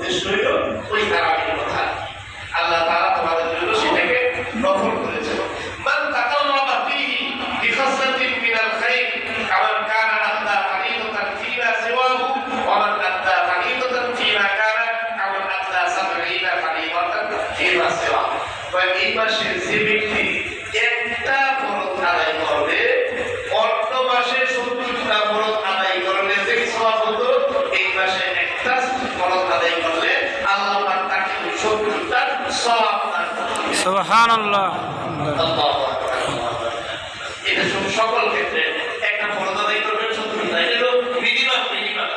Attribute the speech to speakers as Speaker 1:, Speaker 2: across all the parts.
Speaker 1: উদ্দেশ্য হইল ওই তারাবির কথা। আল্লাহ তাআলা তোমাদের জন্য সেটাকে নফল করেছেন। মান তাকাল্লাবা ফীহি বিখাসলাতিন মিনাল খায়র কামান কানা আদা ফারিদাতান ফীমা সিওয়াহু ওয়া মান আদা ফারিদাতান ফীমা কানা কামান আদা 70 ফারিদাতান ফীমা সিওয়াহু। এই মাসে যে ব্যক্তি একটা ফরজ আদায় করবে, অন্য মাসে 70টা ফরজ আদায় করলে যে সওয়াব হতো, এই মাসে একটা ফরজ আদায় করলে আল্লাহ পাক তাকে 70টা সওয়াব দান করবেন।
Speaker 2: সুবহানাল্লাহ।
Speaker 1: আল্লাহু আকবার। এটা সকল ক্ষেত্রে একটা ফরজ আদায় করবেন 70টা, এটা মিনিমাম।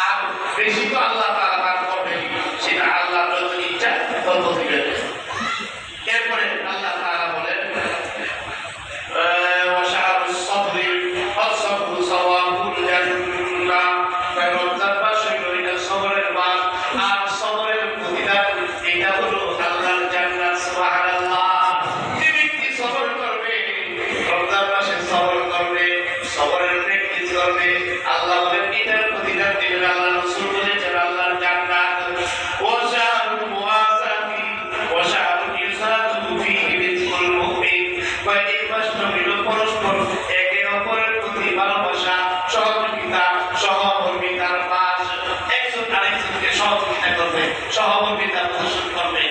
Speaker 1: আর বেশি তো আল্লাহ তাআলা দান করবেন, সেটা আল্লাহর যত ইচ্ছা তত দিবেন। এরপরে আল্লাহ তাআলা বলেন ওয়াশারুস সাবরি আস-সাবরু সাওয়াবুল জান্নাহ, রমজান মাস হলো এটা সবরের মাস, আর সবরের প্রতিদান এটা হলো আল্লাহর জান্নাত। সুবহানাল্লাহ। যে ব্যক্তি সবর করবে, রমজান মাসে সবর করবে, সবরের প্র্যাকটিস করবে, আল্লাহ বলেন এটার প্রতিদান দিবেন। আল্লাহ রাসূল বলেছেন আল্লাহর জান্নাত। ওয়াশারুল মুওয়াসাতি ওয়াশারুল ইসাদু ফীহি রিজকুল মুমিন, এই মাসটা হইল পরস্পর একে অপরের প্রতি ভালোবাসা, সহযোগিতা, সহমর্মিতার মাস। একজন আরেকজনকে সহযোগিতা করবে, সহমর্মিতা প্রদর্শন করবে।